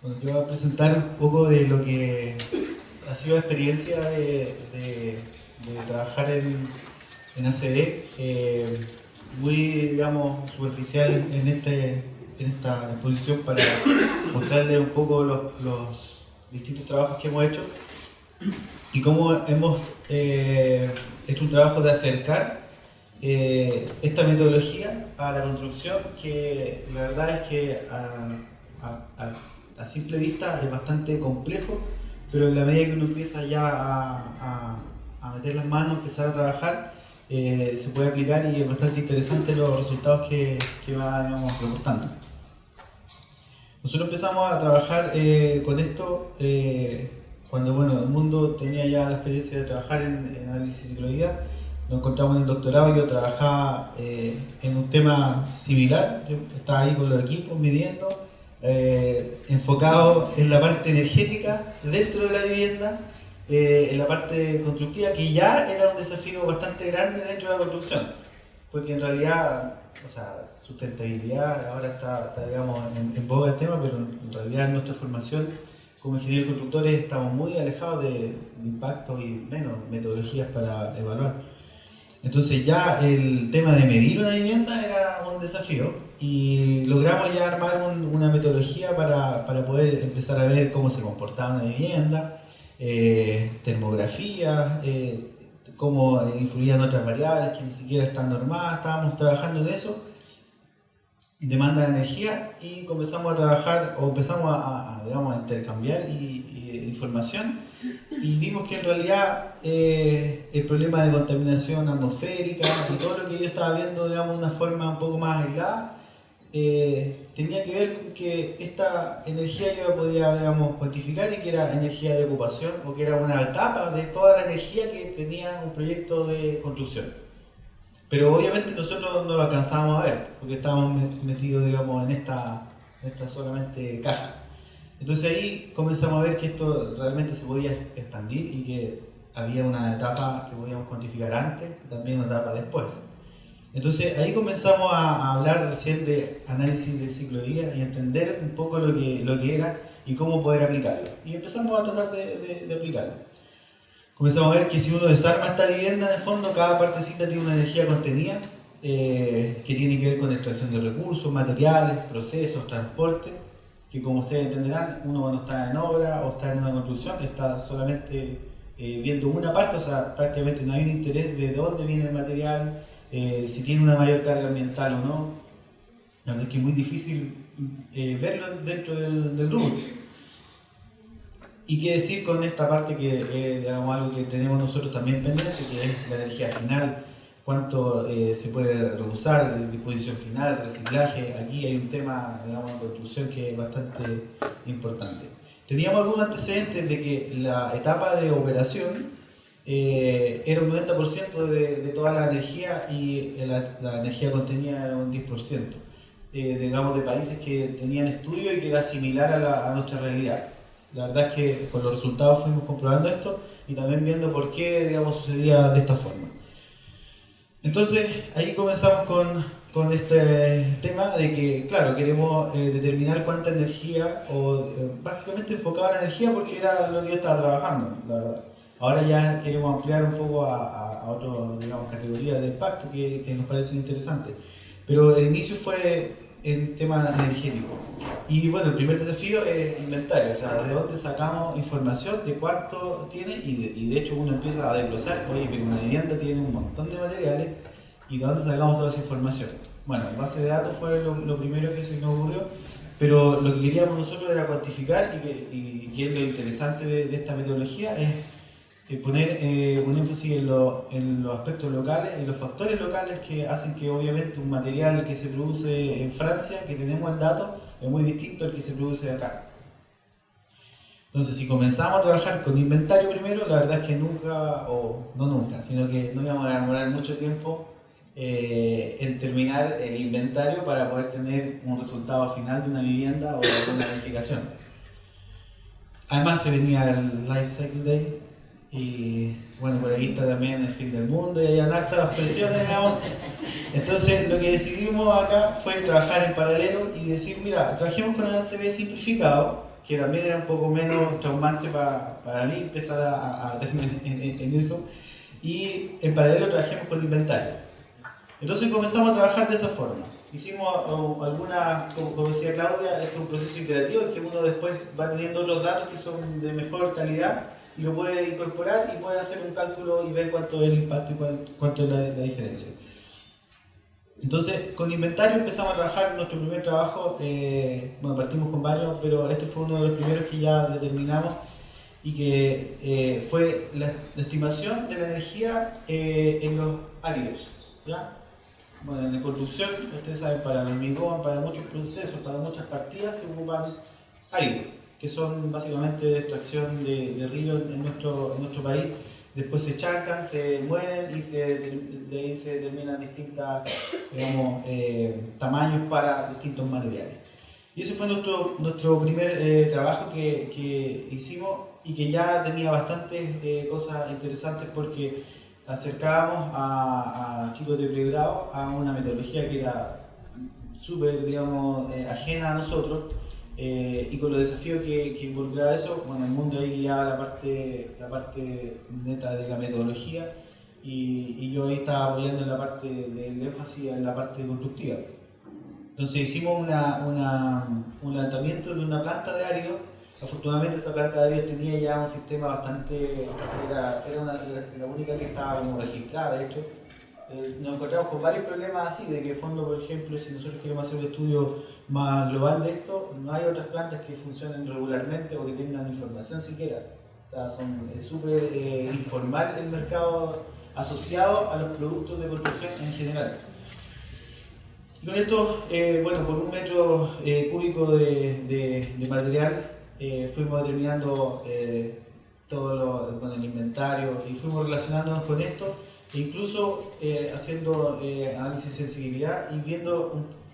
Bueno, yo voy a presentar un poco de lo que ha sido la experiencia de trabajar en ACB, muy, digamos, superficial en esta exposición para mostrarles un poco los distintos trabajos que hemos hecho y cómo hemos hecho un trabajo de acercar esta metodología a la construcción, que la verdad es que a simple vista es bastante complejo, pero en la medida que uno empieza ya a meter las manos, empezar a trabajar, se puede aplicar y es bastante interesante los resultados que va, digamos, reportando. Nosotros empezamos a trabajar con esto cuando bueno, el mundo tenía ya la experiencia de trabajar en análisis de cicloidea. Nos encontramos en el doctorado. Yo trabajaba en un tema similar. Yo estaba ahí con los equipos midiendo, enfocado en la parte energética dentro de la vivienda, en la parte constructiva, que ya era un desafío bastante grande dentro de la construcción, porque en realidad, o sea, sustentabilidad ahora está digamos, en boga el tema, pero en realidad en nuestra formación como ingenieros constructores estamos muy alejados de impactos y menos metodologías para evaluar. Entonces ya el tema de medir una vivienda era un desafío y logramos ya armar una metodología para poder empezar a ver cómo se comportaba una vivienda, termografía, cómo influían otras variables que ni siquiera están normadas. Estábamos trabajando en eso, demanda de energía, y comenzamos a trabajar o empezamos digamos, a intercambiar información, y vimos que en realidad el problema de contaminación atmosférica y todo lo que yo estaba viendo, digamos, de una forma un poco más aislada, tenía que ver con que esta energía yo la podía, digamos, cuantificar, y que era energía de ocupación, o que era una etapa de toda la energía que tenía un proyecto de construcción. Pero obviamente nosotros no lo alcanzábamos a ver, porque estábamos metidos, digamos, en esta solamente caja. Entonces ahí comenzamos a ver que esto realmente se podía expandir y que había una etapa que podíamos cuantificar antes y también una etapa después. Entonces ahí comenzamos a hablar recién de análisis de ciclo de vida y entender un poco lo que era y cómo poder aplicarlo. Y empezamos a tratar de aplicarlo. Comenzamos a ver que si uno desarma esta vivienda, en el fondo, cada partecita tiene una energía contenida, que tiene que ver con extracción de recursos, materiales, procesos, transporte, que como ustedes entenderán, uno no está en obra o está en una construcción, está solamente viendo una parte, o sea, prácticamente no hay un interés de dónde viene el material, si tiene una mayor carga ambiental o no. La verdad es que es muy difícil verlo dentro del rubro. Y qué decir con esta parte que es, digamos, algo que tenemos nosotros también pendiente, que es la energía final, cuánto se puede reusar de disposición final, reciclaje. Aquí hay un tema, digamos, de construcción que es bastante importante. Teníamos algunos antecedentes de que la etapa de operación era un 90% de toda la energía, y la energía contenida era un 10%, digamos, de países que tenían estudio y que era similar a nuestra realidad. La verdad es que con los resultados fuimos comprobando esto y también viendo por qué, digamos, sucedía de esta forma. Entonces ahí comenzamos con este tema de que, claro, queremos determinar cuánta energía, o básicamente enfocado en la energía porque era lo que yo estaba trabajando, la verdad. Ahora ya queremos ampliar un poco a otras, digamos, categorías de impacto que nos parecen interesantes. Pero el inicio fue en tema energético. Y bueno, el primer desafío es inventario, o sea, de dónde sacamos información de cuánto tiene, y de hecho uno empieza a desglosar, oye, pero una vivienda tiene un montón de materiales, y de dónde sacamos toda esa información. Bueno, base de datos fue lo primero que se nos ocurrió, pero lo que queríamos nosotros era cuantificar, y que es lo interesante de esta metodología, es poner un énfasis en los aspectos locales y los factores locales que hacen que obviamente un material que se produce en Francia, que tenemos el dato, es muy distinto al que se produce acá. Entonces, si comenzamos a trabajar con inventario primero, la verdad es que nunca, o no nunca, sino que no íbamos a demorar mucho tiempo en terminar el inventario para poder tener un resultado final de una vivienda o de una edificación. Además se venía el Life Cycle Day, y bueno, por ahí está también el fin del mundo y hay hartas presiones, digamos. Entonces lo que decidimos acá fue trabajar en paralelo y decir, mira, trabajemos con ACB simplificado, que también era un poco menos traumante para mí empezar a meterme en eso. Y en paralelo trabajamos con inventario. Entonces comenzamos a trabajar de esa forma. Hicimos algunas, como decía Claudia, esto es un proceso iterativo en que uno después va teniendo otros datos que son de mejor calidad y lo puede incorporar y puede hacer un cálculo y ver cuánto es el impacto y cuánto es la diferencia. Entonces, con inventario empezamos a trabajar nuestro primer trabajo, bueno, partimos con varios, pero este fue uno de los primeros que ya determinamos y que fue la estimación de la energía en los áridos, ¿ya? Bueno, en la construcción, ustedes saben, para el hormigón, para muchos procesos, para muchas partidas se ocupan áridos, que son básicamente de extracción de ríos en nuestro país. Después se chancan, se mueren y de ahí se determinan distintos, digamos, tamaños para distintos materiales. Y ese fue nuestro primer trabajo que hicimos y que ya tenía bastantes cosas interesantes porque acercábamos a chicos de pregrado a una metodología que era súper, digamos, ajena a nosotros y con los desafíos que involucraba eso. Bueno, el mundo ahí guiaba la parte neta de la metodología y yo ahí estaba apoyando en la parte del énfasis en la parte constructiva. Entonces hicimos un lanzamiento de una planta de árido. Afortunadamente esa planta de áridos tenía ya un sistema bastante, era la única que estaba como registrada, de hecho. Nos encontramos con varios problemas así, de que fondo, por ejemplo, si nosotros queremos hacer un estudio más global de esto, no hay otras plantas que funcionen regularmente o que tengan información siquiera. O sea, es súper informal el mercado asociado a los productos de construcción en general. Y con esto, bueno, por 1 metro cúbico de material, fuimos determinando todo con el inventario y fuimos relacionándonos con esto e incluso haciendo análisis de sensibilidad y viendo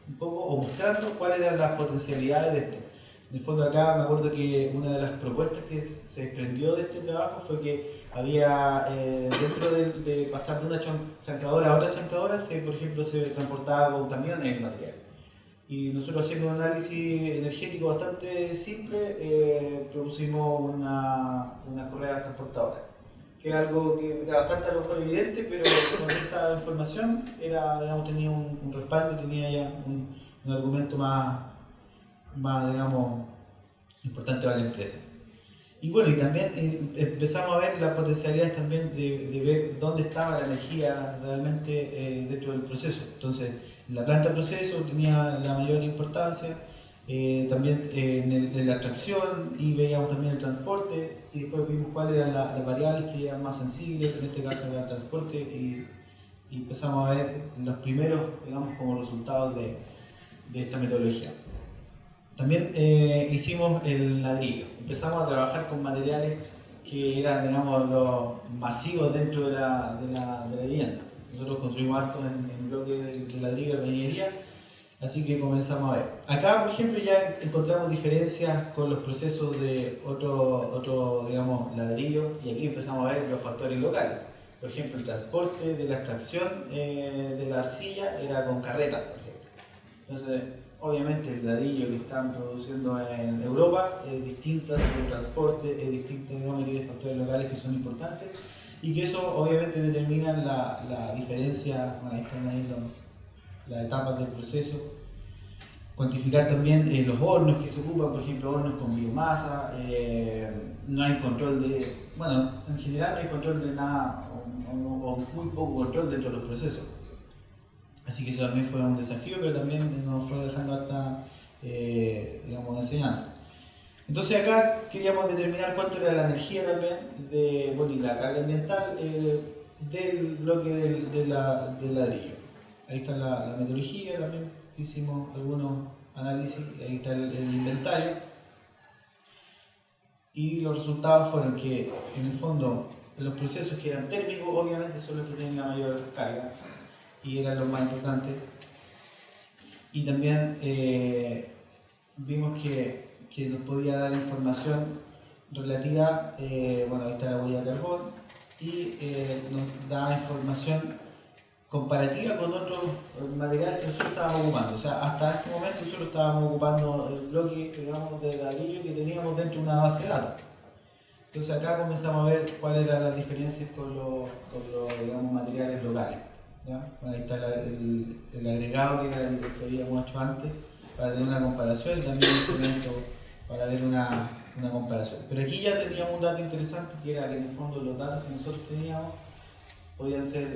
un poco o mostrando cuáles eran las potencialidades de esto. De fondo acá me acuerdo que una de las propuestas que se desprendió de este trabajo fue que había, dentro de pasar de una chancadora a otra chancadora, por ejemplo, se transportaba con camión el material. Y nosotros haciendo un análisis energético bastante simple, propusimos una correa transportadora, que era algo que era bastante a lo mejor evidente, pero con esta información digamos, tenía un respaldo, tenía ya un argumento más, digamos, importante para la empresa. Y bueno, y también empezamos a ver las potencialidades también de ver dónde estaba la energía realmente dentro del proceso. Entonces, la planta de proceso tenía la mayor importancia, también en la extracción y veíamos también el transporte y después vimos cuáles eran las variables que eran más sensibles, en este caso era el transporte y empezamos a ver los primeros, digamos, como resultados de esta metodología. También hicimos el ladrillo. Empezamos a trabajar con materiales que eran, digamos, los masivos dentro de la vivienda. Nosotros construimos harto en bloques de ladrillo de albañilería, así que comenzamos a ver. Acá, por ejemplo, ya encontramos diferencias con los procesos de otro digamos, ladrillo, y aquí empezamos a ver los factores locales. Por ejemplo, el transporte de la extracción de la arcilla era con carretas, por ejemplo. Entonces, obviamente el ladrillo que están produciendo en Europa es distinta sobre el transporte, es distinta, digamos, y hay factores locales que son importantes y que eso obviamente determina la diferencia. Bueno, ahí están ahí las etapas del proceso. Cuantificar también los hornos que se ocupan, por ejemplo, hornos con biomasa, no hay control bueno, en general no hay control de nada o muy poco control dentro de los procesos. Así que eso también fue un desafío, pero también nos fue dejando harta, digamos, enseñanza. Entonces acá queríamos determinar cuánto era la energía también, bueno, y la carga ambiental del bloque del ladrillo. Ahí está la metodología, también hicimos algunos análisis, ahí está el inventario. Y los resultados fueron que, en el fondo, los procesos que eran térmicos, obviamente son los que tienen la mayor carga y eran los más importantes. Y también vimos que nos podía dar información relativa, bueno, ahí está la huella de carbón, y nos da información comparativa con otros materiales que nosotros estábamos ocupando. O sea, hasta este momento nosotros estábamos ocupando el bloque, digamos, de ladrillo que teníamos dentro de una base de datos. Entonces acá comenzamos a ver cuáles eran las diferencias con los digamos, materiales locales. ¿Ya? Bueno, ahí está el agregado que era el que habíamos hecho antes para tener una comparación y también el cemento para ver una comparación. Pero aquí ya teníamos un dato interesante que era que en el fondo los datos que nosotros teníamos podían ser,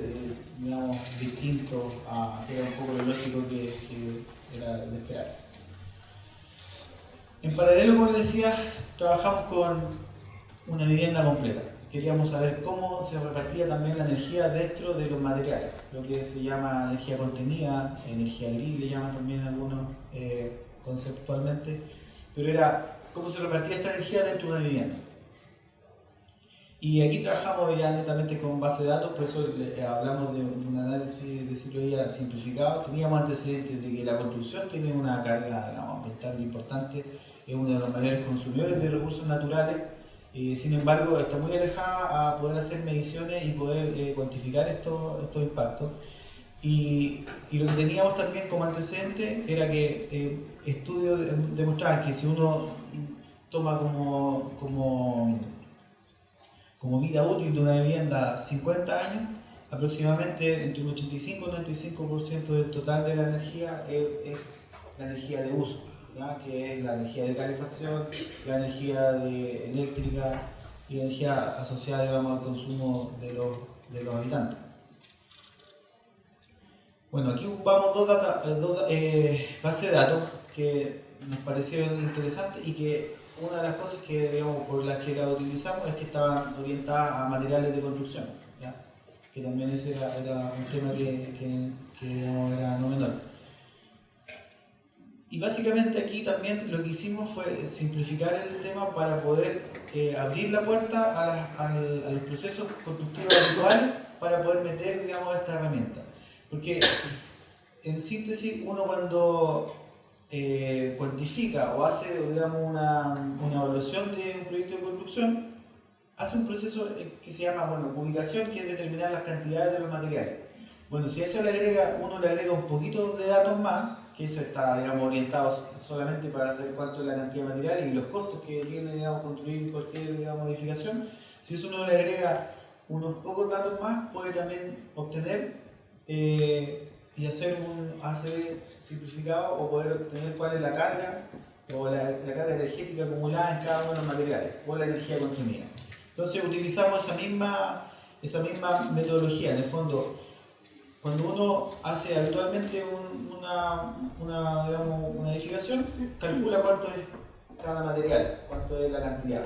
digamos, distintos a que era un poco lo lógico que era de esperar. En paralelo, como les decía, trabajamos con una vivienda completa. Queríamos saber cómo se repartía también la energía dentro de los materiales, lo que se llama energía contenida, energía gris, le llaman también algunos conceptualmente, pero era cómo se repartía esta energía dentro de una vivienda. Y aquí trabajamos ya netamente con base de datos, por eso hablamos de un análisis de ciclo de vida simplificado. Teníamos antecedentes de que la construcción tiene una carga, digamos, ambiental importante, es uno de los mayores consumidores de recursos naturales, sin embargo está muy alejada a poder hacer mediciones y poder cuantificar estos impactos. Y lo que teníamos también como antecedente era que estudios demostraban que si uno toma como vida útil de una vivienda 50 años, aproximadamente entre un 85 y un 95% del total de la energía es la energía de uso, ¿ya? Que es la energía de calefacción, la energía eléctrica y la energía asociada, digamos, al consumo de los habitantes. Bueno, aquí ocupamos dos bases de datos que nos parecieron interesantes y que una de las cosas que, digamos, por las que la utilizamos es que estaban orientadas a materiales de construcción, ¿ya? Que también ese era un tema que digamos, era no menor. Y básicamente aquí también lo que hicimos fue simplificar el tema para poder abrir la puerta a los procesos constructivos habituales para poder meter, digamos, esta herramienta. Porque en síntesis uno cuando cuantifica o hace, digamos, una evaluación de un proyecto de construcción, hace un proceso que se llama, bueno, ubicación, que es determinar las cantidades de los materiales. Bueno, si a eso uno le agrega un poquito de datos más, que eso está, digamos, orientado solamente para saber cuánto es la cantidad de materiales y los costos que tiene, digamos, construir cualquier, digamos, edificación, si eso uno le agrega unos pocos datos más, puede también obtener y hacer un ACV simplificado o poder obtener cuál es la carga o la carga energética acumulada en cada uno de los materiales o la energía contenida. Entonces utilizamos esa misma metodología. En el fondo, cuando uno hace habitualmente una edificación, calcula cuánto es cada material, cuánto es la cantidad.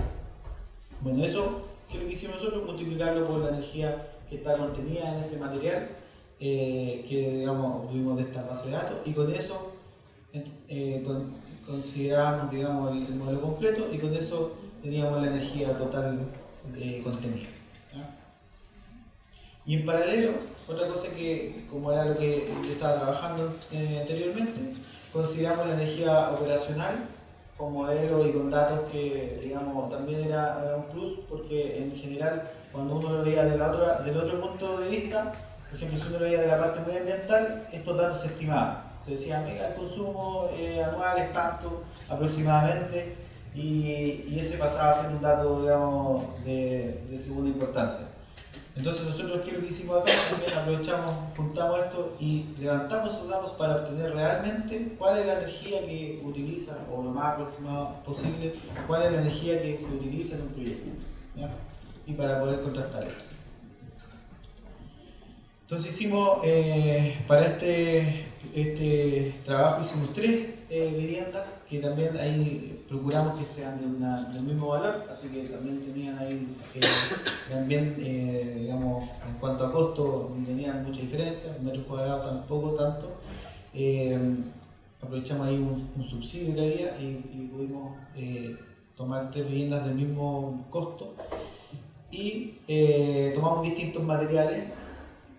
Bueno, eso, ¿qué es lo que hicimos nosotros? Multiplicarlo por la energía que está contenida en ese material que, digamos, obtuvimos de esta base de datos, y con eso considerábamos, digamos, el modelo completo, y con eso teníamos la energía total contenida, ¿ya? Y en paralelo, otra cosa que, como era lo que yo estaba trabajando anteriormente, consideramos la energía operacional con modelos y con datos que, digamos, también era un plus, porque en general cuando uno lo veía del otro punto de vista, por ejemplo, si uno lo veía de la parte medioambiental, estos datos se estimaban. Se decía, mira, el consumo anual es tanto aproximadamente, y ese pasaba a ser un dato, digamos, de segunda importancia. Entonces nosotros, ¿qué es lo que hicimos acá? También aprovechamos, juntamos esto y levantamos esos datos para obtener realmente cuál es la energía que utiliza, o lo más aproximado posible, cuál es la energía que se utiliza en un proyecto, ¿ya? Y para poder contrastar esto. Entonces hicimos, para este trabajo hicimos 3 viviendas, que también ahí procuramos que sean del mismo valor, así que también tenían ahí, también, digamos, en cuanto a costo, no tenían mucha diferencia, metros cuadrados tampoco tanto. Aprovechamos ahí un subsidio que había y pudimos tomar 3 viviendas del mismo costo, y tomamos distintos materiales.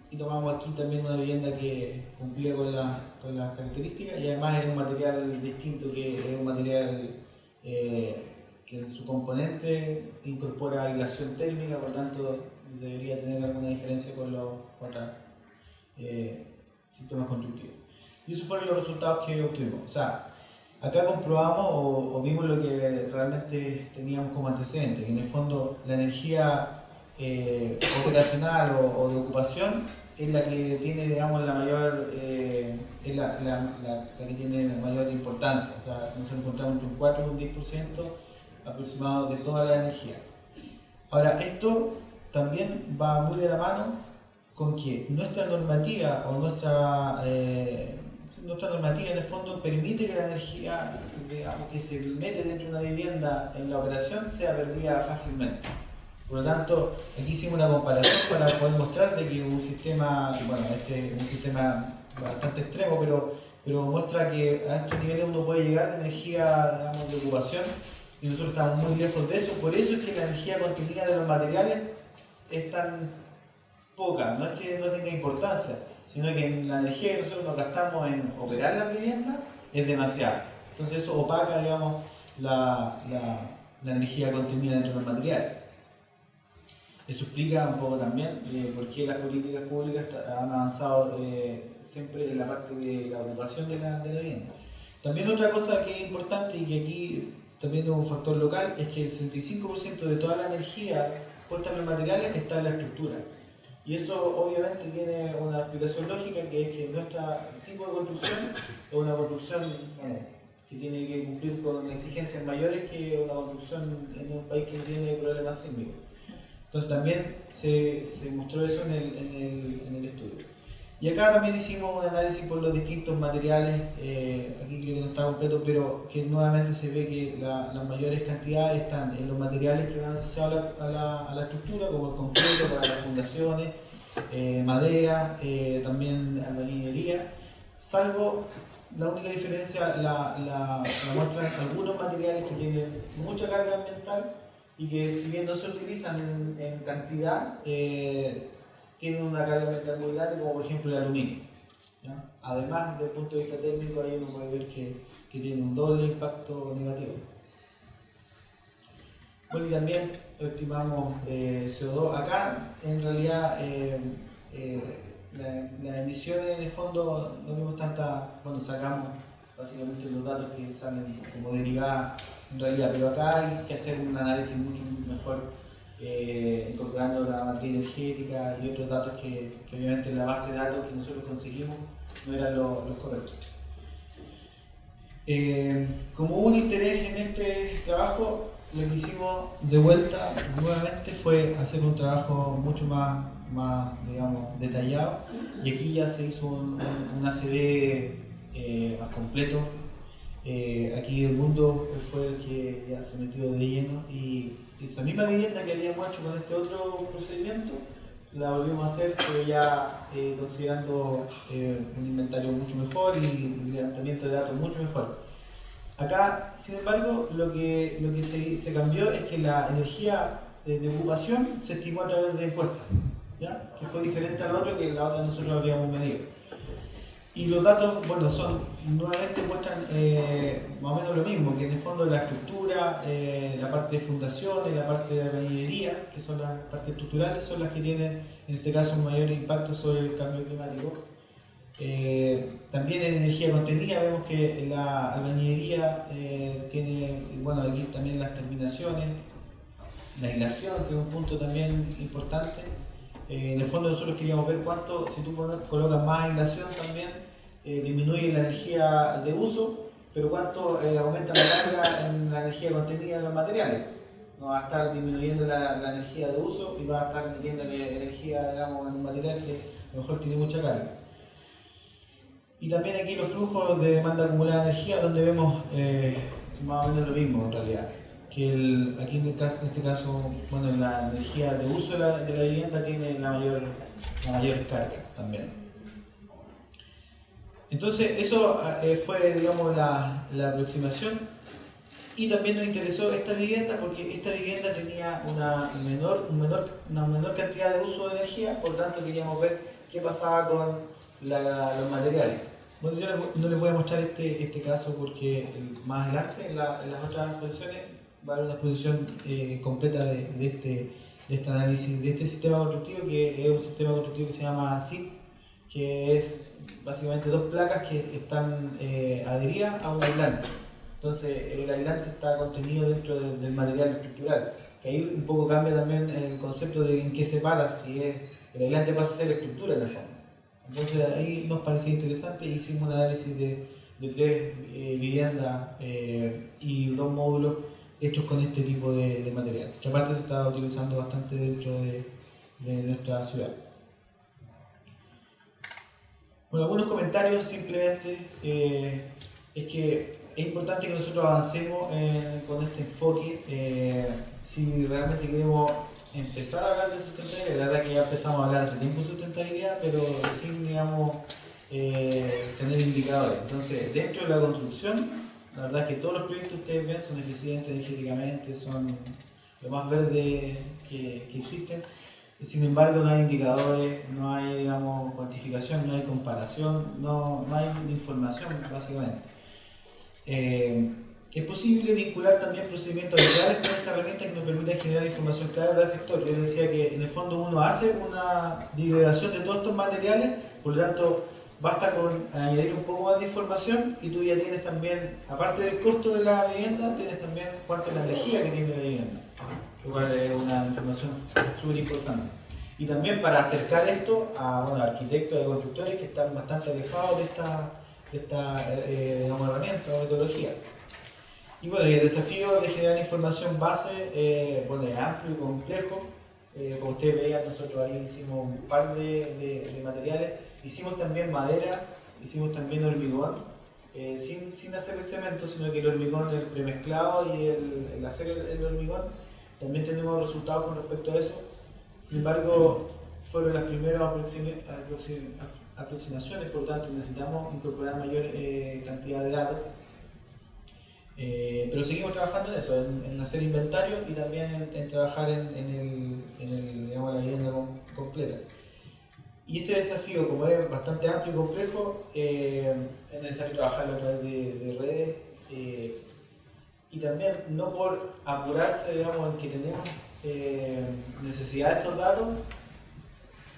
Y tomamos aquí también una vivienda que cumplía con las características, y además era un material distinto, que es un material que en su componente incorpora aislación térmica, por lo tanto debería tener alguna diferencia con las otras sistemas constructivos. Y esos fueron los resultados que obtuvimos. O sea, acá comprobamos o vimos lo que realmente teníamos como antecedente, que en el fondo la energía operacional o de ocupación es la que tiene, digamos, la mayor, es la que tiene mayor importancia. O sea, nosotros encontramos entre un 4 y un 10% aproximado de toda la energía. Ahora, esto también va muy de la mano con que nuestra normativa o nuestra normativa en el fondo permite que la energía, digamos, que se mete dentro de una vivienda en la operación sea perdida fácilmente. Por lo tanto, aquí hicimos una comparación para poder mostrar de que un sistema, bueno, este es un sistema bastante extremo, pero muestra que a estos niveles uno puede llegar de energía, digamos, de ocupación, y nosotros estamos muy lejos de eso. Por eso es que la energía contenida de los materiales es tan poca. No es que no tenga importancia, sino que la energía que nosotros nos gastamos en operar la vivienda es demasiada. Entonces eso opaca, digamos, la energía contenida dentro de los materiales. Eso explica un poco también por qué las políticas públicas han avanzado siempre en la parte de la ocupación de la vivienda. También otra cosa que es importante y que aquí también es un factor local es que el 65% de toda la energía puesta en los materiales está en la estructura. Y eso obviamente tiene una explicación lógica, que es que nuestro tipo de construcción es una construcción que tiene que cumplir con exigencias mayores que una construcción en un país que no tiene problemas sísmicos. Entonces también se mostró eso en el estudio. Y acá también hicimos un análisis por los distintos materiales, aquí creo que no está completo, pero que nuevamente se ve que las mayores cantidades están en los materiales que van asociados a la estructura, como el concreto para las fundaciones, madera, también albañilería, salvo la única diferencia la muestran algunos materiales que tienen mucha carga ambiental y que si bien no se utilizan en cantidad, tienen una carga ambiental muy grande, como por ejemplo el aluminio, ¿ya? Además, desde el punto de vista técnico, ahí uno puede ver que tiene un doble impacto negativo. Bueno, y también estimamos CO2. Acá, en realidad, las emisiones en el fondo no vemos tanta, bueno, sacamos básicamente los datos que salen como derivadas en realidad, pero acá hay que hacer un análisis mucho mejor, incorporando la matriz energética y otros datos que obviamente en la base de datos que nosotros conseguimos no eran los correctos. Como hubo un interés en este trabajo, lo que hicimos de vuelta nuevamente fue hacer un trabajo mucho más digamos, detallado, y aquí ya se hizo un ACD más completo. Aquí el mundo fue el que ya se metió de lleno, y esa misma vivienda que habíamos hecho con este otro procedimiento la volvimos a hacer, pero ya considerando un inventario mucho mejor y levantamiento de datos mucho mejor. Acá, sin embargo, lo que se cambió es que la energía de ocupación se estimó a través de encuestas, ¿ya? Que fue diferente a la otra, que la otra nosotros habíamos medido. Y los datos, bueno, nuevamente muestran más o menos lo mismo, que en el fondo la estructura, la parte de fundaciones, la parte de albañilería, que son las partes estructurales, son las que tienen en este caso un mayor impacto sobre el cambio climático. También en energía contenida vemos que la albañilería tiene, bueno, aquí también las terminaciones, la aislación, que es un punto también importante. En el fondo nosotros queríamos ver cuánto, si tú colocas más aislación también, disminuye la energía de uso, pero cuánto aumenta la carga en la energía contenida de los materiales. No va a estar disminuyendo la energía de uso y va a estar metiendo energía, digamos, en un material que a lo mejor tiene mucha carga. Y también aquí los flujos de demanda acumulada de energía, donde vemos más o menos lo mismo en realidad. Que aquí en este caso, bueno, la energía de uso de la vivienda tiene la mayor carga también. Entonces eso fue, digamos, la aproximación, y también nos interesó esta vivienda porque esta vivienda tenía una menor cantidad de uso de energía, por tanto queríamos ver qué pasaba con los materiales. Bueno, yo no les voy a mostrar este caso porque más adelante en las otras exposiciones va a haber una exposición completa de este análisis, de este sistema constructivo, que es un sistema constructivo que se llama SIP, que es básicamente dos placas que están adheridas a un aislante. Entonces el aislante está contenido dentro del material estructural, que ahí un poco cambia también el concepto de en qué se para, si es, el aislante pasa a ser estructura en el fondo. Entonces ahí nos parecía interesante y hicimos un análisis de 3 viviendas y 2 módulos hechos con este tipo de material, que aparte se está utilizando bastante dentro de nuestra ciudad. Bueno, algunos comentarios simplemente es que es importante que nosotros avancemos con este enfoque si realmente queremos empezar a hablar de sustentabilidad. La verdad que ya empezamos a hablar hace tiempo de sustentabilidad, pero sin, digamos, tener indicadores. Entonces, dentro de la construcción, la verdad es que todos los proyectos que ustedes ven son eficientes energéticamente, son lo más verde que existen. Sin embargo, no hay indicadores, no hay, digamos, cuantificación, no hay comparación, no hay información, básicamente. Es posible vincular también procedimientos habituales con esta herramienta que nos permite generar información clave para el sector. Yo les decía que en el fondo uno hace una disgregación de todos estos materiales, por lo tanto basta con añadir un poco más de información y tú ya tienes también, aparte del costo de la vivienda, tienes también cuánto es la energía que tiene la vivienda, lo cual es una información súper importante. Y también para acercar esto a arquitectos y constructores que están bastante alejados de esta digamos, herramienta o metodología. Y bueno, el desafío de generar información base es amplio y complejo. Como ustedes veían, nosotros ahí hicimos un par de materiales. Hicimos también madera, hicimos también hormigón, sin hacer el cemento, sino que el hormigón, el premezclado y el hacer el hormigón, también tenemos resultados con respecto a eso. Sin embargo, fueron las primeras aproximaciones, por lo tanto necesitamos incorporar mayor cantidad de datos. Pero seguimos trabajando en eso, en hacer inventario y también en trabajar en digamos, la vivienda completa. Y este desafío, como es bastante amplio y complejo, es necesario trabajarlo a través de redes y también no por apurarse, digamos, en que tenemos necesidad de estos datos,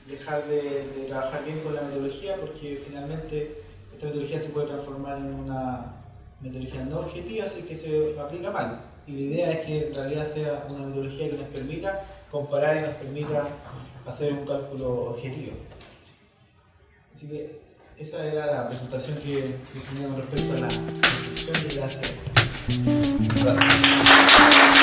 dejar de trabajar bien con la metodología, porque finalmente esta metodología se puede transformar en una metodología no objetiva, así que se aplica mal. Y la idea es que en realidad sea una metodología que nos permita comparar y nos permita hacer un cálculo objetivo. Así que esa era la presentación que tenía con respecto a la construcción de la ciudad. Gracias.